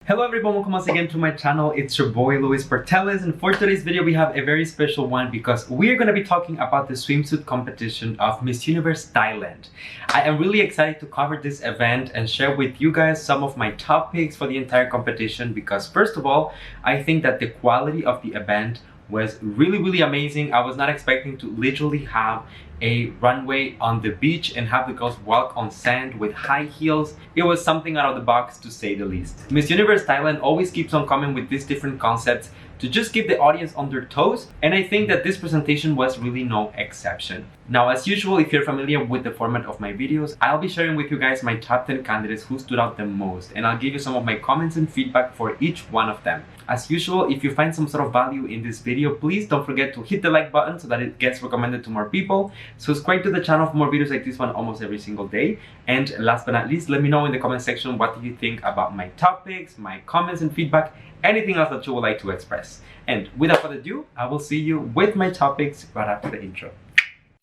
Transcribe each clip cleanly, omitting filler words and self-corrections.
Hello everyone, welcome once again to my channel. It's your boy Portelles, and for today's video we have a very special one because we're going to be talking about the swimsuit competition of Miss Universe Thailand. I am really excited to cover this event and share with you guys some of my top picks for the entire competition because first of all, I think that the quality of the event was really amazing. I was not expecting to literally have a runway on the beach and have the girls walk on sand with high heels. It was something out of the box, to say the least. Miss Universe Thailand always keeps on coming with these different concepts to just keep the audience on their toes, and I think that this presentation was really no exception. Now, as usual, if you're familiar with the format of my videos, I'll be sharing with you guys my top 10 candidates who stood out the most, and I'll give you some of my comments and feedback for each one of them. As usual, if you find some sort of value in this video, please don't forget to hit the like button so that it gets recommended to more people. Subscribe to the channel for more videos like this one almost every single day. And last but not least, let me know in the comment section what do you think about my topics, my comments and feedback, anything else that you would like to express. And without further ado, I will see you with my topics right after the intro.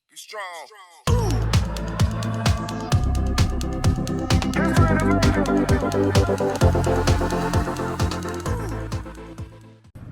Be strong.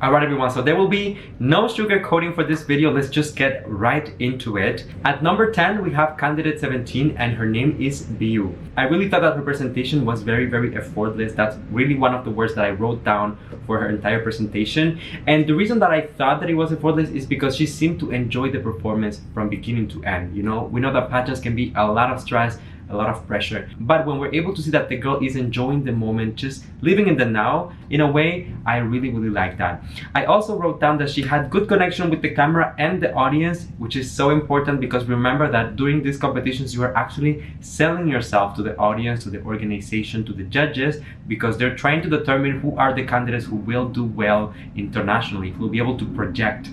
Alright everyone, so there will be no sugarcoating for this video. Let's just get right into it. At number 10, we have candidate 17 and her name is Biu. I really thought that her presentation was very effortless. That's really one of the words that I wrote down for her entire presentation. And the reason that I thought that it was effortless is because she seemed to enjoy the performance from beginning to end. You know, we know that pageants can be a lot of stress, a lot of pressure, but when we're able to see that the girl is enjoying the moment, just living in the now, in a way, I really like that. I also wrote down that she had good connection with the camera and the audience, which is so important because remember that during these competitions you are actually selling yourself to the audience, to the organization, to the judges, because they're trying to determine who are the candidates who will do well internationally, who will be able to project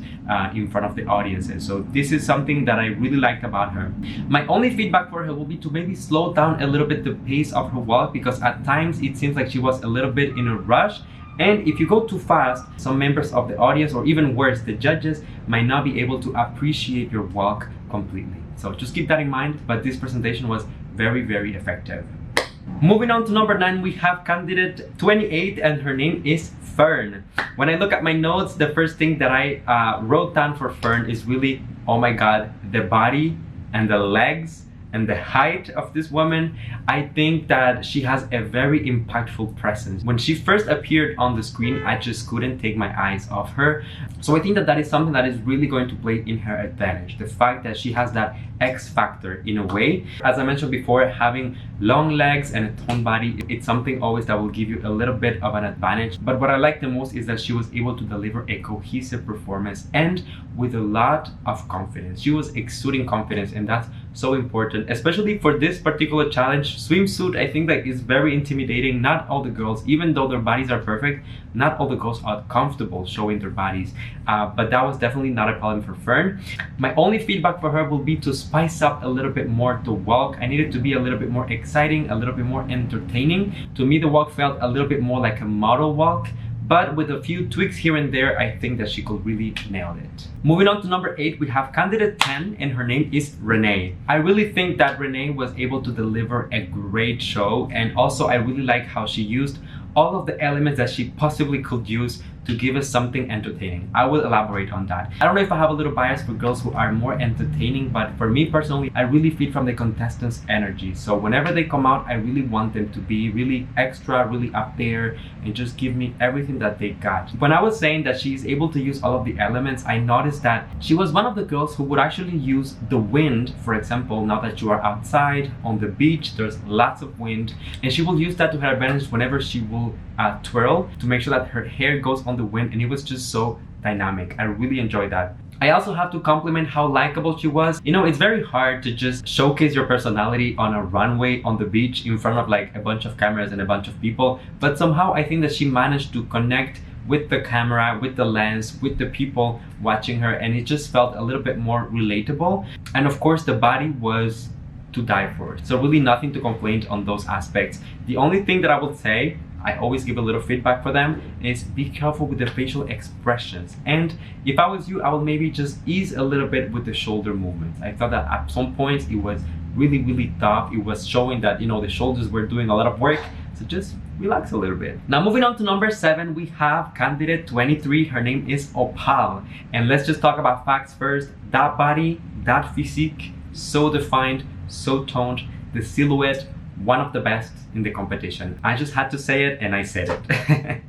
in front of the audiences. So this is something that I really liked about her. My only feedback for her will be to maybe slow down a little bit the pace of her walk, because at times it seems like she was a little bit in a rush, and if you go too fast, some members of the audience, or even worse, the judges, might not be able to appreciate your walk completely. So just keep that in mind, but this presentation was very effective. Moving on to number 9, we have candidate 28 and her name is Fern. When I look at my notes, the first thing that I wrote down for Fern is really, oh my god, the body and the legs and the height of this woman. I think that she has a very impactful presence. When she first appeared on the screen, I just couldn't take my eyes off her. So I think that that is something that is really going to play in her advantage. The fact that she has that X factor in a way. As I mentioned before, having long legs and a toned body, it's something always that will give you a little bit of an advantage. But what I like the most is that she was able to deliver a cohesive performance and with a lot of confidence. She was exuding confidence, and that's so important, especially for this particular challenge. Swimsuit, I think that is very intimidating. Not all the girls, even though their bodies are perfect, not all the girls are comfortable showing their bodies, but that was definitely not a problem for Fern. My only feedback for her will be to spice up a little bit more the walk. I needed to be a little bit more exciting, a little bit more entertaining. To me, the walk felt a little bit more like a model walk, but with a few tweaks here and there, I think that she could really nail it. Moving on to number 8, we have candidate 10 and her name is Renee. I really think that Renee was able to deliver a great show, and also I really like how she used all of the elements that she possibly could use to give us something entertaining. I will elaborate on that. I don't know if I have a little bias for girls who are more entertaining, but for me personally, I really feed from the contestants' energy. So whenever they come out, I really want them to be really extra, really up there, and just give me everything that they got. When I was saying that she's able to use all of the elements, I noticed that she was one of the girls who would actually use the wind. For example, now that you are outside on the beach, there's lots of wind, and she will use that to her advantage whenever she will twirl to make sure that her hair goes on the wind, and it was just so dynamic. I really enjoyed that. I also have to compliment how likable she was. You know, it's very hard to just showcase your personality on a runway on the beach in front of like a bunch of cameras and a bunch of people, but somehow I think that she managed to connect with the camera, with the lens, with the people watching her, and it just felt a little bit more relatable. And of course, the body was to die for. So really nothing to complain on those aspects. The only thing that I would say, I always give a little feedback for them, is be careful with the facial expressions. And if I was you, I would maybe just ease a little bit with the shoulder movements. I thought that at some points it was really tough. It was showing that, you know, the shoulders were doing a lot of work. So just relax a little bit. Now moving on to number 7, we have candidate 23. Her name is Oppal. And let's just talk about facts first. That body, that physique, so defined, so toned, the silhouette, one of the best in the competition. I just had to say it and I said it.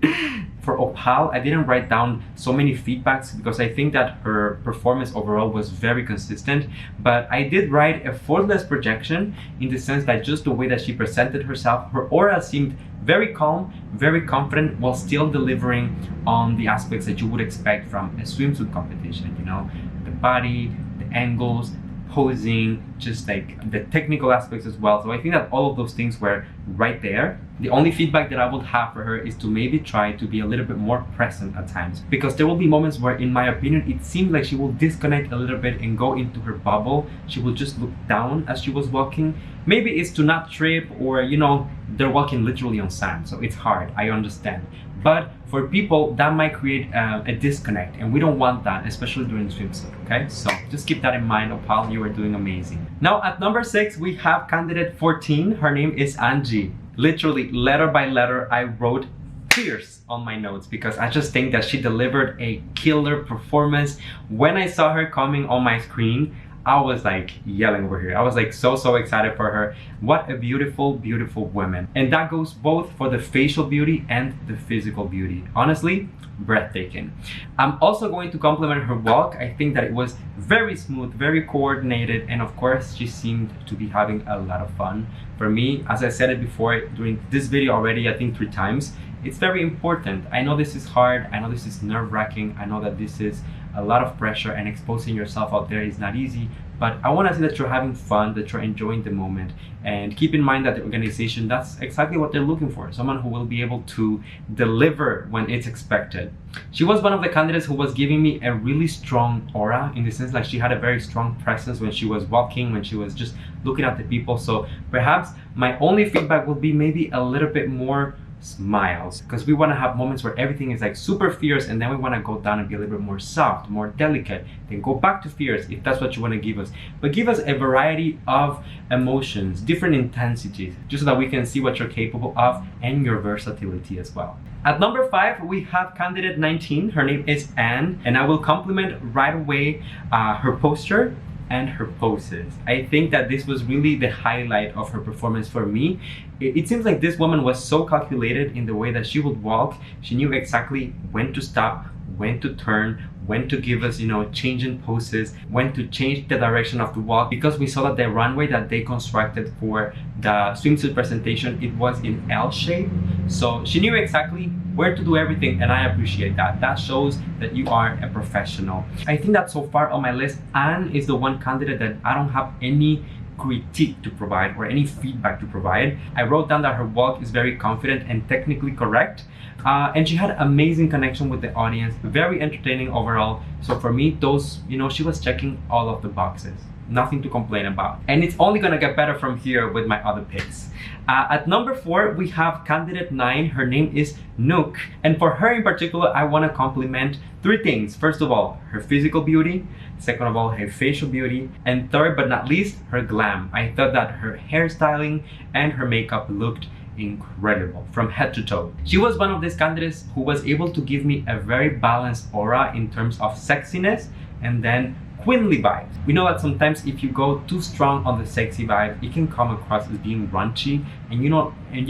For Oppal, I didn't write down so many feedbacks because I think that her performance overall was very consistent, but I did write a faultless projection in the sense that just the way that she presented herself, her aura seemed very calm, very confident, while still delivering on the aspects that you would expect from a swimsuit competition, you know, the body, the angles, posing, just like the technical aspects as well. So I think that all of those things were right there. The only feedback that I would have for her is to maybe try to be a little bit more present at times, because there will be moments where, in my opinion, it seemed like she will disconnect a little bit and go into her bubble. She will just look down as she was walking. Maybe it's to not trip, or you know, they're walking literally on sand, so it's hard, I understand. But for people, that might create a disconnect, and we don't want that, especially during swimsuit, okay? So just keep that in mind. Oppal, you are doing amazing. Now at number 6, we have candidate 14. Her name is Anji. Literally, letter by letter, I wrote fierce on my notes because I just think that she delivered a killer performance. When I saw her coming on my screen, I was like yelling over here. I was like so excited for her. What a beautiful, beautiful woman. And that goes both for the facial beauty and the physical beauty. Honestly, breathtaking. I'm also going to compliment her walk. I think that it was very smooth, very coordinated, and of course, she seemed to be having a lot of fun. For me, as I said it before during this video already, I think 3 times, it's very important. I know this is hard. I know this is nerve-wracking. I know that this is a lot of pressure, and exposing yourself out there is not easy, but I want to see that you're having fun, that you're enjoying the moment. And keep in mind that the organization, that's exactly what they're looking for, someone who will be able to deliver when it's expected. She was one of the candidates who was giving me a really strong aura, in the sense like she had a very strong presence when she was walking, when she was just looking at the people. So perhaps my only feedback would be maybe a little bit more smiles, because we want to have moments where everything is like super fierce, and then we want to go down and be a little bit more soft, more delicate, then go back to fierce if that's what you want to give us. But give us a variety of emotions, different intensities, just so that we can see what you're capable of and your versatility as well. At number 5, we have candidate 19. Her name is Anne, and I will compliment right away her posture and her poses. I think that this was really the highlight of her performance for me. It seems like this woman was so calculated in the way that she would walk. She knew exactly when to stop, when to turn, when to give us, you know, changing poses, when to change the direction of the walk, because we saw that the runway that they constructed for the swimsuit presentation, it was in L shape. So she knew exactly where to do everything, and I appreciate that. That shows that you are a professional. I think that so far on my list, Anne is the one candidate that I don't have any critique to provide or any feedback to provide. I wrote down that her walk is very confident and technically correct, and she had amazing connection with the audience, very entertaining overall. So for me, those, you know, she was checking all of the boxes. Nothing to complain about, and it's only gonna get better from here with my other picks. At number 4, we have candidate 9. Her name is Nuke, and for her in particular, I want to compliment 3 things. First of all, her physical beauty. Second of all, her facial beauty, and third but not least, her glam. I thought that her hairstyling and her makeup looked incredible from head to toe. She was one of these candidates who was able to give me a very balanced aura in terms of sexiness and then queenly vibe. We know that sometimes if you go too strong on the sexy vibe, it can come across as being raunchy, and you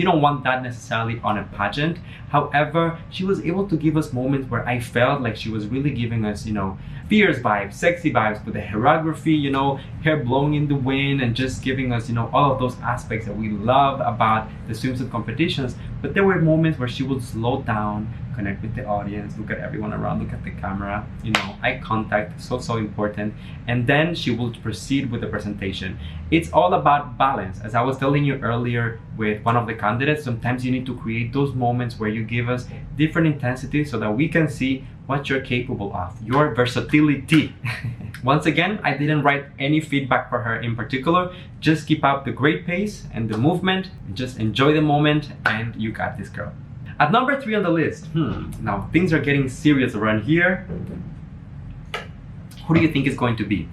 don't want that necessarily on a pageant. However, she was able to give us moments where I felt like she was really giving us, you know, fierce vibes, sexy vibes, with the choreography, you know, hair blowing in the wind, and just giving us, you know, all of those aspects that we love about the swimsuit competitions. But there were moments where she would slow down, connect with the audience, look at everyone around, look at the camera, you know, eye contact, so important, and then she would proceed with the presentation. It's all about balance. As I was telling you earlier with one of the candidates, sometimes you need to create those moments where you give us different intensities so that we can see what you're capable of, your versatility. Once again, I didn't write any feedback for her in particular. Just keep up the great pace and the movement, and just enjoy the moment, and you got this, girl. At number 3 on the list, now things are getting serious around here. Who do you think is going to be?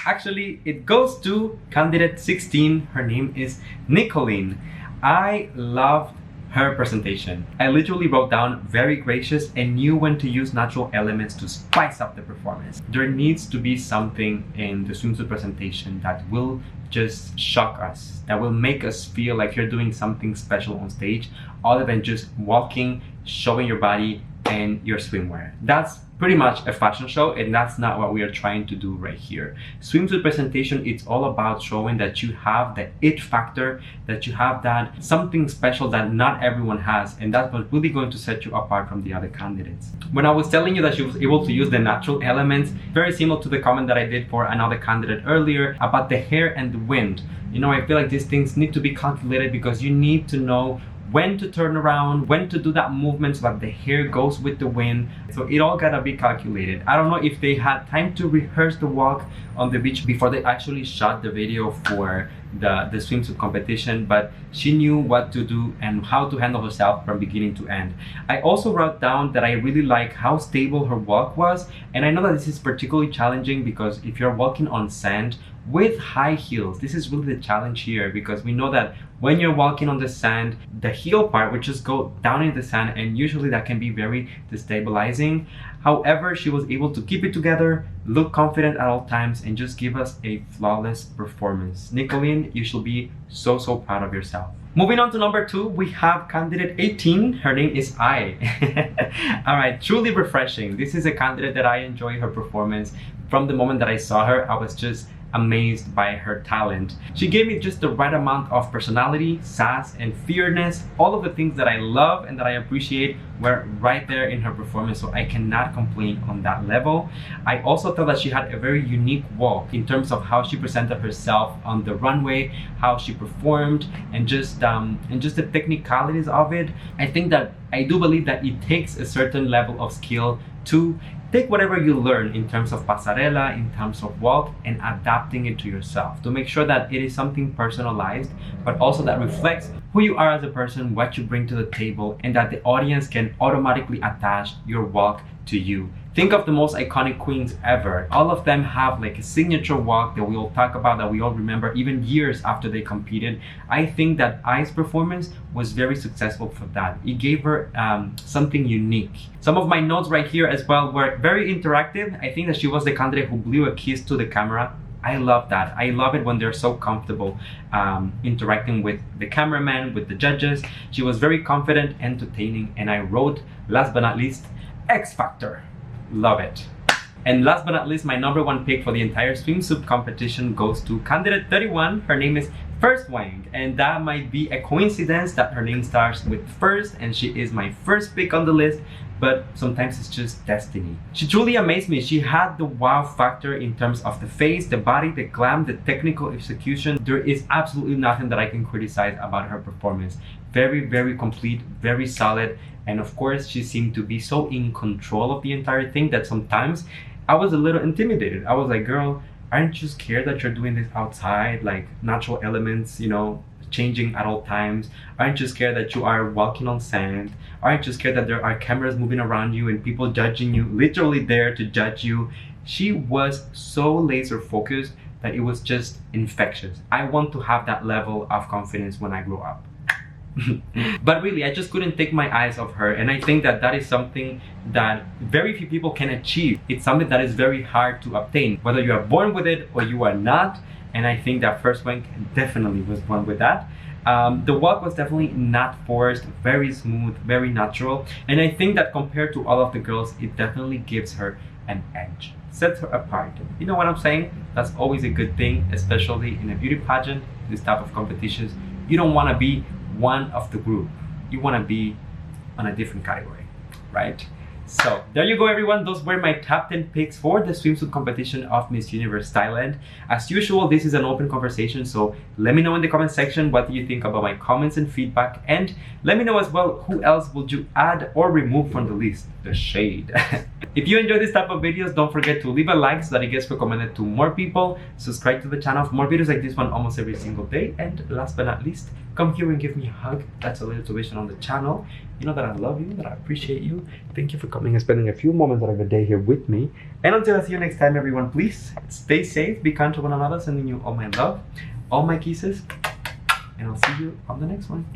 Actually, it goes to candidate 16. Her name is Nicoline. I loved her presentation. I literally wrote down very gracious and knew when to use natural elements to spice up the performance. There needs to be something in the swimsuit presentation that will just shock us, that will make us feel like you're doing something special on stage other than just walking, showing your body and your swimwear. That's pretty much a fashion show, and that's not what we are trying to do right here. Swimsuit presentation, it's all about showing that you have the it factor, that you have that something special that not everyone has, and that's what's really going to set you apart from the other candidates. When I was telling you that she was able to use the natural elements, very similar to the comment that I did for another candidate earlier about the hair and the wind. You know, I feel like these things need to be calculated because you need to know when to turn around, when to do that movement so that the hair goes with the wind. So it all gotta be calculated. I don't know if they had time to rehearse the walk on the beach before they actually shot the video for the swimsuit competition, but she knew what to do and how to handle herself from beginning to end. I also wrote down that I really like how stable her walk was, and I know that this is particularly challenging because if you're walking on sand with high heels, this is really the challenge here, because we know that when you're walking on the sand, the heel part would just go down in the sand, and usually that can be very destabilizing. However, she was able to keep it together, look confident at all times, and just give us a flawless performance. Nicoline, you should be so proud of yourself. Moving on to number 2, we have candidate 18. Her name is I. All right, truly refreshing. This is a candidate that I enjoy her performance. From the moment that I saw her, I was just amazed by her talent. She gave me just the right amount of personality, sass, and fierceness. All of the things that I love and that I appreciate were right there in her performance, so I cannot complain on that level. I also thought that she had a very unique walk in terms of how she presented herself on the runway, how she performed, and just the technicalities of it. I think that I do believe that it takes a certain level of skill to take whatever you learn in terms of pasarela, in terms of walk, and adapting it to yourself to make sure that it is something personalized, but also that reflects who you are as a person, what you bring to the table, and that the audience can automatically attach your walk to you. Think of the most iconic queens ever. All of them have like a signature walk that we all talk about, that we all remember even years after they competed. I think that Ai's performance was very successful for that. It gave her something unique. Some of my notes right here as well were very interactive. I think that she was the candidate who blew a kiss to the camera. I love that. I love it when they're so comfortable interacting with the cameraman, with the judges. She was very confident, entertaining, and I wrote, last but not least, X Factor. Love it. And last but not least, my number 1 pick for the entire swimsuit competition goes to candidate 31. Her name is First Wang, and that might be a coincidence that her name starts with first and she is my first pick on the list, but sometimes it's just destiny. She truly amazed me. She had the wow factor in terms of the face, the body, the glam, the technical execution. There is absolutely nothing that I can criticize about her performance. Very complete, very solid, and of course she seemed to be so in control of the entire thing that sometimes I was a little intimidated. I was like, girl, aren't you scared that you're doing this outside, like natural elements, you know, changing at all times? Aren't you scared that you are walking on sand? Aren't you scared that there are cameras moving around you and people judging you, literally there to judge you? She was so laser focused that it was just infectious. I want to have that level of confidence when I grow up. But really, I just couldn't take my eyes off her, and I think that that is something that very few people can achieve. It's something that is very hard to obtain, whether you are born with it or you are not, and I think that First Wang definitely was born with that. The walk was definitely not forced, very smooth, very natural, and I think that compared to all of the girls, it definitely gives her an edge, sets her apart. You know what I'm saying? That's always a good thing, especially in a beauty pageant, this type of competitions. You don't want to be one of the group. You want to be on a different category, right? So there you go, everyone. Those were my top 10 picks for the swimsuit competition of Miss Universe Thailand. As usual, this is an open conversation, so let me know in the comment section what do you think about my comments and feedback, and let me know as well who else would you add or remove from the list. The shade. If you enjoy this type of videos, don't forget to leave a like so that it gets recommended to more people. Subscribe to the channel for more videos like this one almost every single day. And last but not least, come here and give me a hug. That's a little tuition on the channel. You know that I love you, that I appreciate you. Thank you for coming and spending a few moments out of the day here with me. And until I see you next time, everyone, please stay safe, be kind to one another, sending you all my love, all my kisses, and I'll see you on the next one.